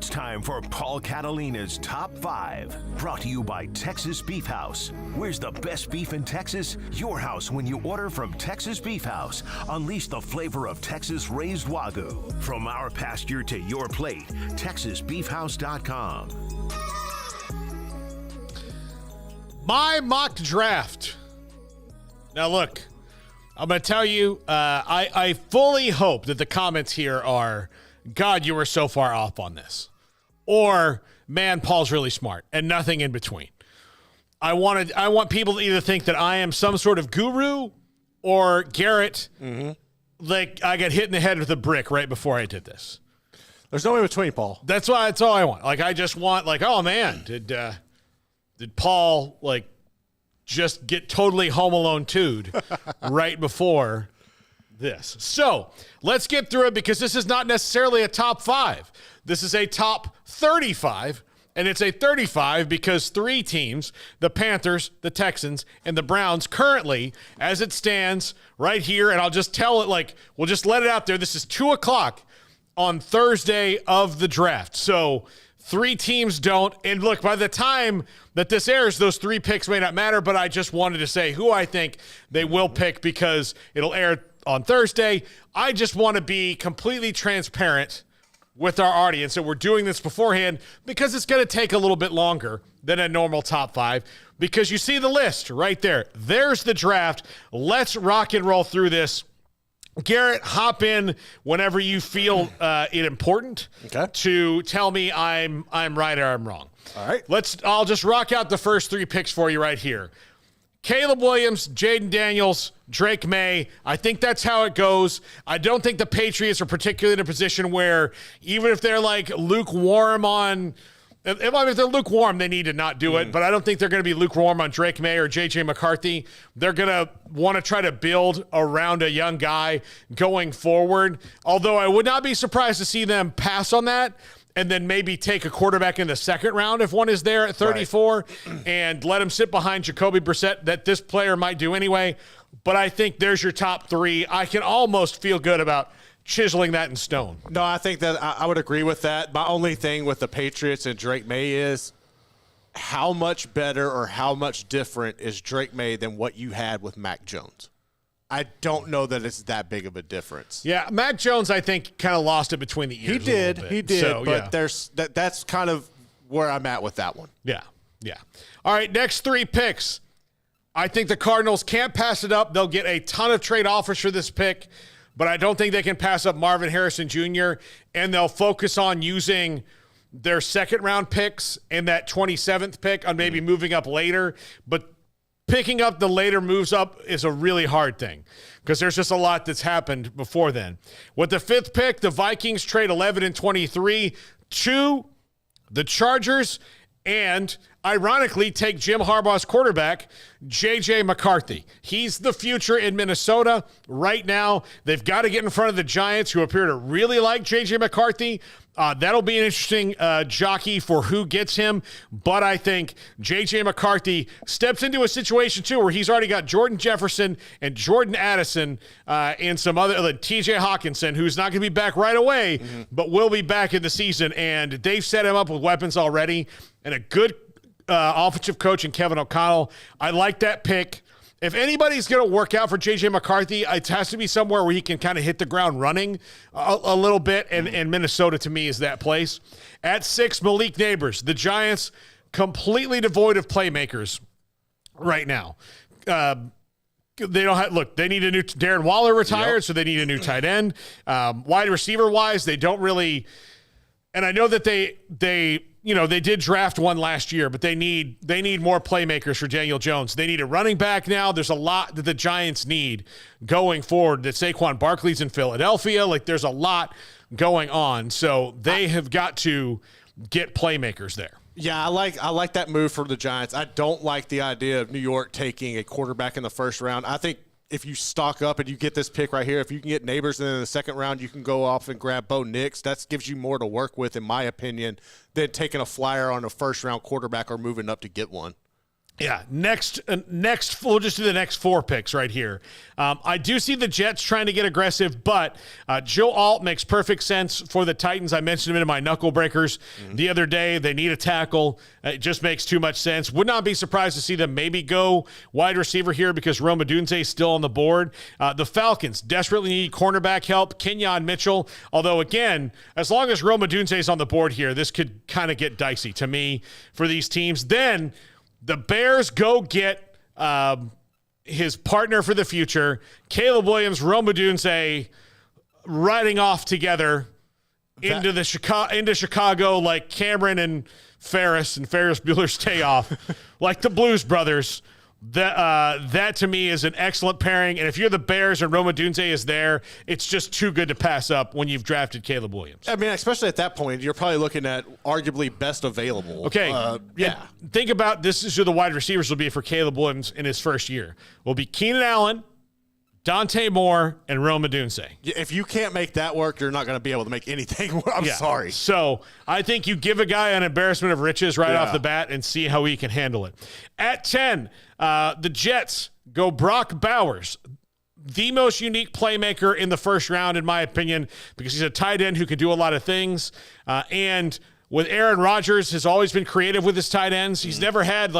It's time for Paul Catalina's Top 5. Brought to you by Texas Beef House. Where's the best beef in Texas? Your house when you order from Texas Beef House. Unleash the flavor of Texas-raised Wagyu. From our pasture to your plate, TexasBeefHouse.com. My mock draft. Now, look, I'm going to tell you, I fully hope that the comments here are, God, you were so far off on this. Or, man, Paul's really smart, and nothing in between. I want people to either think that I am some sort of guru or Garrett, like I got hit in the head with a brick right before I did this. There's no in between, Paul. That's all I want. Like, I just want, like, oh, man, did Paul, like, just get totally Home Alone 2'd right before this. So let's get through it because this is not necessarily a top 5. This is a top 35, and it's a 35 because 3 teams, the Panthers, the Texans, and the Browns currently, as it stands right here, and I'll just tell it like, we'll just let it out there. This is 2 o'clock on Thursday of the draft. So 3 teams don't. And look, by the time that this airs, those 3 picks may not matter, but I just wanted to say who I think they will pick because it'll air on Thursday. I just want to be completely transparent with our audience that we're doing this beforehand because it's going to take a little bit longer than a normal top 5 because you see the list right there. There's the draft. Let's rock and roll through this. Garrett, hop in whenever you feel it important to tell me I'm right or I'm wrong. All right. I'll just rock out the first 3 picks for you right here. Caleb Williams, Jaden Daniels, Drake May. I think that's how it goes. I don't think the Patriots are particularly in a position where even if they're like lukewarm on – if they're lukewarm, they need to not do it. But I don't think they're going to be lukewarm on Drake May or J.J. McCarthy. They're going to want to try to build around a young guy going forward. Although I would not be surprised to see them pass on that and then maybe take a quarterback in the second round if one is there at 34 and let him sit behind Jacoby Brissett that this player might do anyway. But I think there's your top 3. I can almost feel good about chiseling that in stone. No, I think that I would agree with that. My only thing with the Patriots and Drake May is how much better or how much different is Drake May than what you had with Mac Jones? I don't know that it's that big of a difference. Yeah, Mac Jones, I think, kind of lost it between the ears. He did. So, but yeah. That's kind of where I'm at with that one. Yeah. All right, next 3 picks. I think the Cardinals can't pass it up. They'll get a ton of trade offers for this pick, but I don't think they can pass up Marvin Harrison Jr., and they'll focus on using their second-round picks and that 27th pick on maybe moving up later, but picking up the later moves up is a really hard thing because there's just a lot that's happened before then. With the 5th pick, the Vikings trade 11 and 23 to the Chargers and, ironically, take Jim Harbaugh's quarterback, J.J. McCarthy. He's the future in Minnesota right now. They've got to get in front of the Giants, who appear to really like J.J. McCarthy. That'll be an interesting jockey for who gets him. But I think J.J. McCarthy steps into a situation, too, where he's already got Jordan Jefferson and Jordan Addison and some other, T.J. Hawkinson, who's not going to be back right away, but will be back in the season. And they've set him up with weapons already and a good offensive coach in Kevin O'Connell. I like that pick. If anybody's going to work out for J.J. McCarthy, it has to be somewhere where he can kind of hit the ground running a little bit, and Minnesota, to me, is that place. At 6, Malik Neighbors. The Giants, completely devoid of playmakers right now. They don't have, look, they need a new, Darren Waller retired, so they need a new tight end. Wide receiver-wise, they don't really, and I know that they did draft one last year, but they need more playmakers for Daniel Jones. They need a running back now. There's a lot that the Giants need going forward. That Saquon Barkley's in Philadelphia. There's a lot going on. So they have got to get playmakers there. Yeah, I like that move for the Giants. I don't like the idea of New York taking a quarterback in the first round. I think if you stock up and you get this pick right here, if you can get Neighbors, and then in the second round you can go off and grab Bo Nix, that gives you more to work with, in my opinion, than taking a flyer on a first-round quarterback or moving up to get one. Yeah, next, we'll just do the next 4 picks right here. I do see the Jets trying to get aggressive, but Joe Alt makes perfect sense for the Titans. I mentioned him in my Knuckle Breakers the other day. They need a tackle. It just makes too much sense. Would not be surprised to see them maybe go wide receiver here because Rome Odunze is still on the board. The Falcons desperately need cornerback help. Kenyon Mitchell, although, again, as long as Rome Odunze is on the board here, this could kind of get dicey to me for these teams. Then the Bears go get his partner for the future, Caleb Williams, Rome Odunze, riding off together into Chicago like Cameron and Ferris Bueller's Day Off, like the Blues Brothers. That to me is an excellent pairing. And if you're the Bears and Rome Odunze is there, it's just too good to pass up when you've drafted Caleb Williams. I mean, especially at that point, you're probably looking at arguably best available. Okay. Yeah. And think about this is who the wide receivers will be for Caleb Williams in his first year. Will be Keenan Allen, Dante Moore, and Rome Odunze. If you can't make that work, you're not going to be able to make anything work. I'm sorry. So I think you give a guy an embarrassment of riches right off the bat and see how he can handle it. At 10, the Jets go Brock Bowers, the most unique playmaker in the first round, in my opinion, because he's a tight end who can do a lot of things. And with Aaron Rodgers has always been creative with his tight ends. He's never had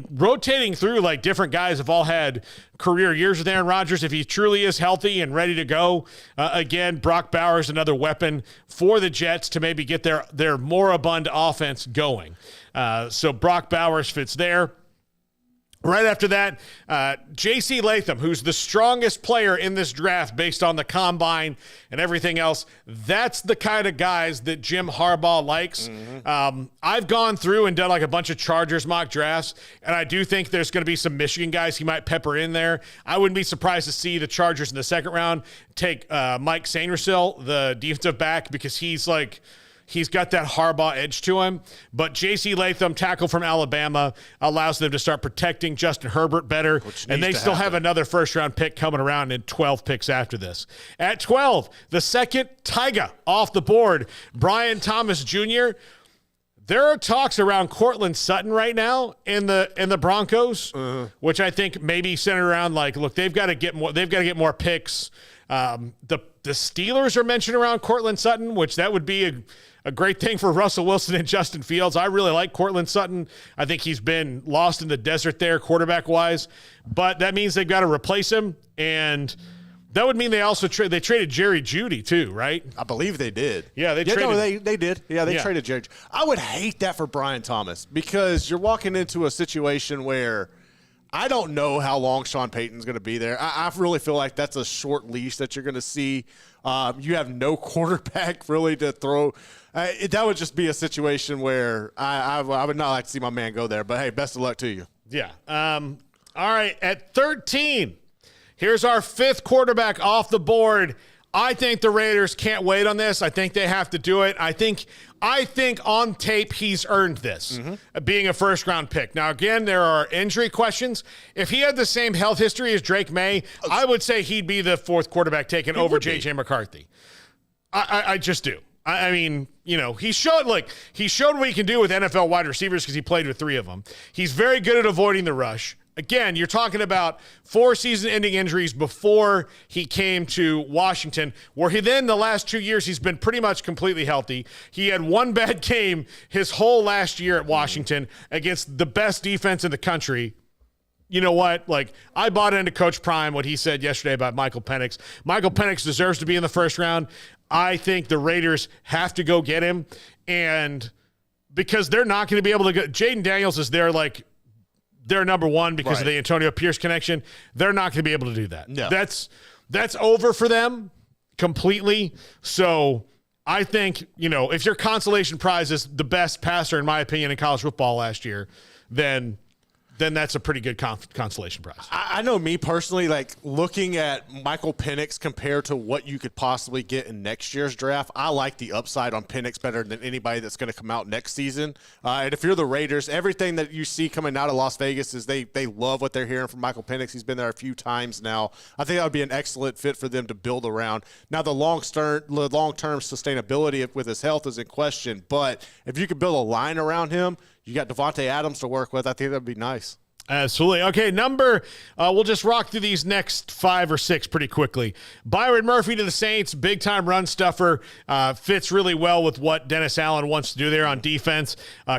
rotating through like different guys have all had career years with Aaron Rodgers. If he truly is healthy and ready to go, again, Brock Bowers, another weapon for the Jets to maybe get their moribund offense going. So Brock Bowers fits there. Right after that, J.C. Latham, who's the strongest player in this draft based on the combine and everything else. That's the kind of guys that Jim Harbaugh likes. I've gone through and done like a bunch of Chargers mock drafts, and I do think there's going to be some Michigan guys he might pepper in there. I wouldn't be surprised to see the Chargers in the second round take Mike Sainristil, the defensive back, because he's got that Harbaugh edge to him. But J.C. Latham, tackle from Alabama, allows them to start protecting Justin Herbert better. And they still have another first-round pick coming around in 12 picks after this. At 12, the second Tyga off the board, Brian Thomas Jr. There are talks around Cortland Sutton right now in the Broncos, which I think maybe centered around look, they've got to get more picks. The Steelers are mentioned around Cortland Sutton, which that would be a great thing for Russell Wilson and Justin Fields. I really like Cortland Sutton. I think he's been lost in the desert there quarterback-wise, but that means they've got to replace him, and that would mean they also they traded Jerry Jeudy too, right? I believe they did. Yeah, they did. Yeah, they traded Jerry. I would hate that for Brian Thomas because you're walking into a situation where I don't know how long Sean Payton's going to be there. I really feel like that's a short leash that you're going to see. You have no quarterback really to throw. That would just be a situation where I would not like to see my man go there. But, hey, best of luck to you. Yeah. All right, at 13, here's our 5th quarterback off the board. I think the Raiders can't wait on this. I think they have to do it. I think on tape he's earned this, being a first-round pick. Now, again, there are injury questions. If he had the same health history as Drake May, I would say he'd be the 4th quarterback taken over J.J. McCarthy. I just do. I mean, he showed what he can do with NFL wide receivers because he played with 3 of them. He's very good at avoiding the rush. Again, you're talking about 4 season-ending injuries before he came to Washington, where the last 2 years, he's been pretty much completely healthy. He had 1 bad game his whole last year at Washington against the best defense in the country. You know what? I bought into Coach Prime, what he said yesterday about Michael Penix. Michael Penix deserves to be in the first round. I think the Raiders have to go get him, and because they're not going to be able to go – Jaden Daniels is there they're number 1 because of the Antonio Pierce connection. They're not going to be able to do that. No. That's over for them completely. So I think, if your consolation prize is the best passer, in my opinion, in college football last year, then that's a pretty good consolation prize. I know me personally, looking at Michael Penix compared to what you could possibly get in next year's draft, I like the upside on Penix better than anybody that's going to come out next season. And if you're the Raiders, everything that you see coming out of Las Vegas is they love what they're hearing from Michael Penix. He's been there a few times now. I think that would be an excellent fit for them to build around. Now, the long-term sustainability with his health is in question, but if you could build a line around him, you got Devontae Adams to work with. I think that'd be nice. Absolutely. Okay, we'll just rock through these next 5 or 6 pretty quickly. Byron Murphy to the Saints, big-time run stuffer, fits really well with what Dennis Allen wants to do there on defense.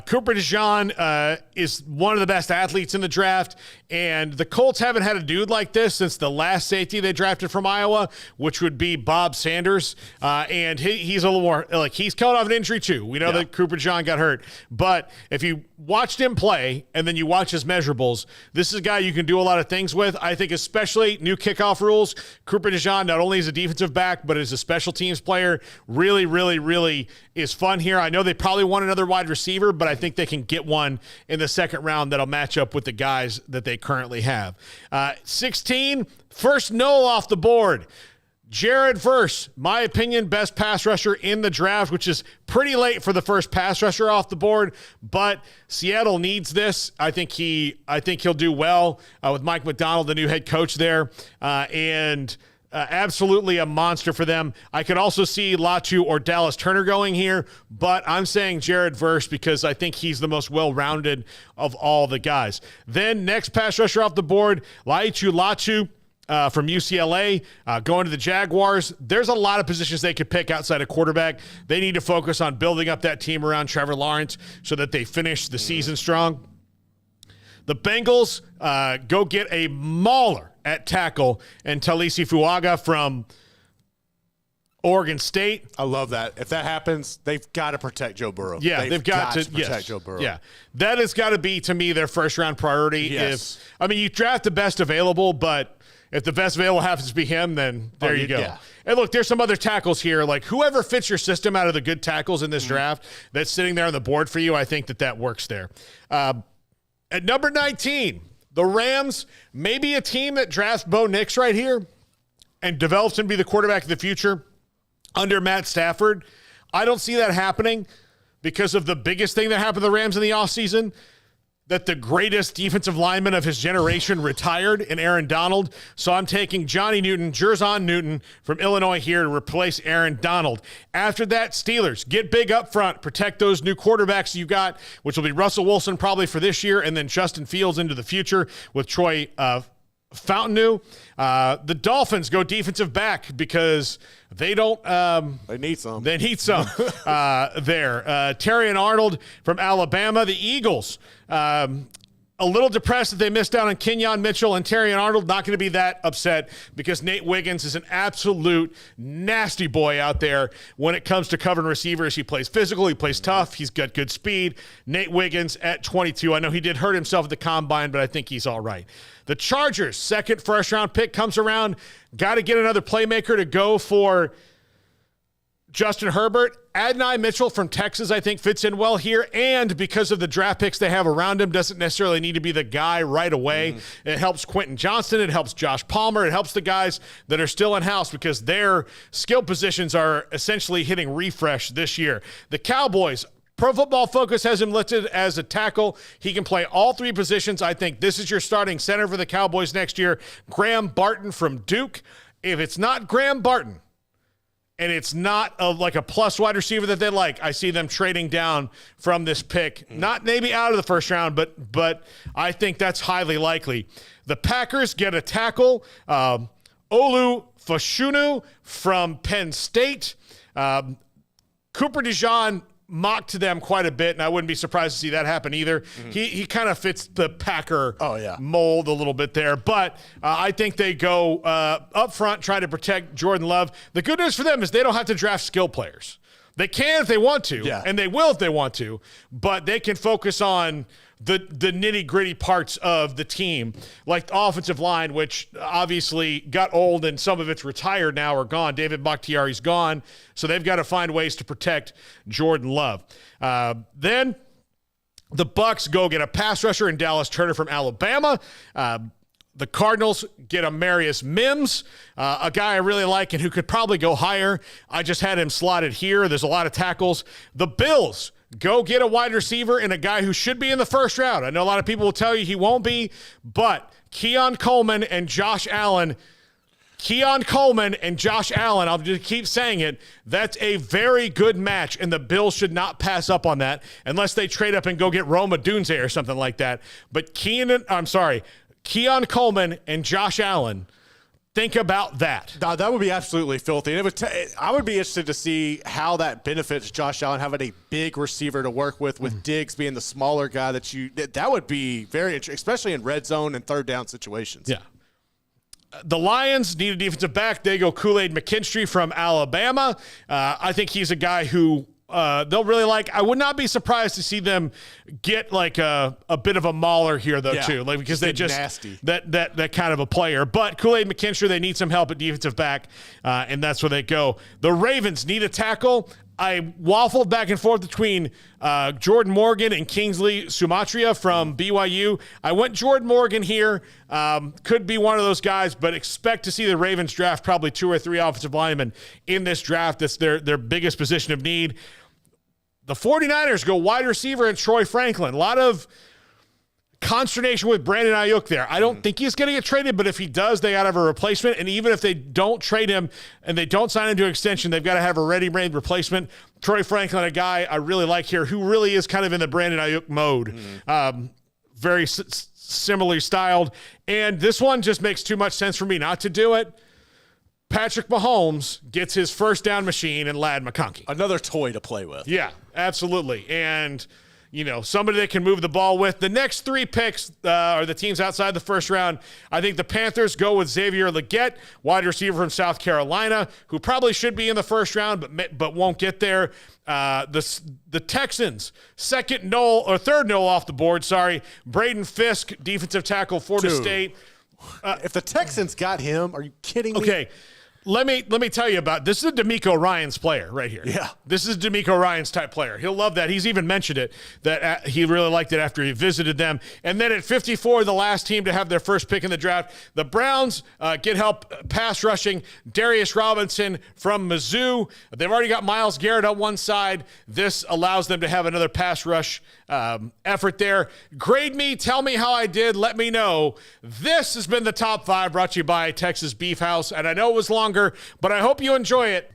Cooper DeJean is one of the best athletes in the draft, and the Colts haven't had a dude like this since the last safety they drafted from Iowa, which would be Bob Sanders, and he's a little more, like, he's coming off an injury too. We know that Cooper DeJean got hurt, but if you watched him play and then you watch his measurables, this is a guy you can do a lot of things with. I think especially new kickoff rules. Cooper DeJean not only is a defensive back, but is a special teams player. Really, really, really is fun here. I know they probably want another wide receiver, but I think they can get one in the second round that'll match up with the guys that they currently have. 16, first Noel off the board. Jared Verse, my opinion, best pass rusher in the draft, which is pretty late for the first pass rusher off the board, but Seattle needs this. I think he'll do well with Mike McDonald, the new head coach there, and absolutely a monster for them. I could also see Latu or Dallas Turner going here, but I'm saying Jared Verse because I think he's the most well-rounded of all the guys. Then next pass rusher off the board, Laichu Latu. From UCLA, going to the Jaguars. There's a lot of positions they could pick outside of quarterback. They need to focus on building up that team around Trevor Lawrence so that they finish the season strong. The Bengals go get a mauler at tackle and Talisi Fuaga from Oregon State. I love that. If that happens, they've got to protect Joe Burrow. Yeah, they've got to protect Joe Burrow. Yeah, that has got to be, to me, their first-round priority. Yes. You draft the best available, but if the best available happens to be him, then there you go. Yeah. And look, there's some other tackles here. Like, whoever fits your system out of the good tackles in this draft that's sitting there on the board for you, I think that works there. At number 19, the Rams, maybe a team that drafts Bo Nix right here and develops him to be the quarterback of the future under Matt Stafford. I don't see that happening because of the biggest thing that happened to the Rams in the offseason, that the greatest defensive lineman of his generation retired in Aaron Donald. So I'm taking Johnny Newton, Jerzon Newton from Illinois here to replace Aaron Donald. After that, Steelers, get big up front, protect those new quarterbacks you got, which will be Russell Wilson probably for this year, and then Justin Fields into the future with Troy Fountainu. The Dolphins go defensive back because they don't. They need some. They need some there. Terry and Arnold from Alabama. The Eagles. A little depressed that they missed out on Kenyon Mitchell and Terry and Arnold. Not going to be that upset because Nate Wiggins is an absolute nasty boy out there when it comes to covering receivers. He plays physical. He plays tough. He's got good speed. Nate Wiggins at 22. I know he did hurt himself at the combine, but I think he's all right. The Chargers, second first-round pick comes around. Got to get another playmaker to go for Justin Herbert. Adonai Mitchell from Texas, I think, fits in well here. And because of the draft picks they have around him, doesn't necessarily need to be the guy right away. It helps Quentin Johnston. It helps Josh Palmer. It helps the guys that are still in-house because their skill positions are essentially hitting refresh this year. The Cowboys, Pro Football Focus has him listed as a tackle. He can play all three positions. I think this is your starting center for the Cowboys next year. Graham Barton from Duke. If it's not Graham Barton, and it's not like a plus wide receiver that they like, I see them trading down from this pick. Not maybe out of the first round, but I think that's highly likely. The Packers get a tackle. Olu Fashunu from Penn State. Cooper DeJean mocked to them quite a bit, and I wouldn't be surprised to see that happen either. He kind of fits the Packer mold a little bit there, but I think they go up front, try to protect Jordan Love. The good news for them is they don't have to draft skill players. They can if they want to, and they will if they want to, but they can focus on the nitty-gritty parts of the team, like the offensive line, which obviously got old and some of it's retired now or gone. David Bakhtiari's gone, so they've got to find ways to protect Jordan Love. Then the Bucs go get a pass rusher in Dallas Turner from Alabama. The Cardinals get a Marius Mims, a guy I really like and who could probably go higher. I just had him slotted here. There's a lot of tackles. The Bills go get a wide receiver and a guy who should be in the first round. I know a lot of people will tell you he won't be, but Keon Coleman and Josh Allen, Keon Coleman and Josh Allen, I'll just keep saying it, that's a very good match, and the Bills should not pass up on that unless they trade up and go get Roma Dunze or something like that. But Keon Coleman and Josh Allen, think about that. No, that would be absolutely filthy. And I would be interested to see how that benefits Josh Allen having a big receiver to work with Diggs being the smaller guy that would be very interesting, especially in red zone and third down situations. Yeah. The Lions need a defensive back. They go Kool-Aid McKinstry from Alabama. I think he's a guy who they'll really like. I would not be surprised to see them get like a bit of a mauler here, though, too, like because they just nasty. that kind of a player. But Kool-Aid McKinstry, they need some help at defensive back, and that's where they go. The Ravens need a tackle. I waffled back and forth between Jordan Morgan and Kingsley Sumatria from BYU. I went Jordan Morgan here. Could be one of those guys, but expect to see the Ravens draft probably 2 or 3 offensive linemen in this draft. That's their biggest position of need. The 49ers go wide receiver and Troy Franklin. A lot of consternation with Brandon Ayuk there. I don't think he's going to get traded, but if he does, they got to have a replacement. And even if they don't trade him and they don't sign him to an extension, they've got to have a ready-made replacement. Troy Franklin, a guy I really like here, who really is kind of in the Brandon Ayuk mode. Very similarly styled. And this one just makes too much sense for me not to do it. Patrick Mahomes gets his first down machine and Ladd McConkey. Another toy to play with. Yeah, absolutely. And somebody that can move the ball with. The next 3 picks are the teams outside the first round. I think the Panthers go with Xavier Legette, wide receiver from South Carolina, who probably should be in the first round, but won't get there. The Texans, third Noel off the board, Braden Fisk, defensive tackle, Florida State. If the Texans got him, are you kidding me? Okay. Let me tell you about this. Is a D'Amico Ryans player right here. Yeah. This is D'Amico Ryans type player. He'll love that. He's even mentioned it, that he really liked it after he visited them. And then at 54, the last team to have their first pick in the draft, the Browns get help pass rushing. Darius Robinson from Mizzou. They've already got Myles Garrett on one side. This allows them to have another pass rush effort there. Grade me. Tell me how I did. Let me know. This has been the Top 5 brought to you by Texas Beef House. And I know it was longer, but I hope you enjoy it.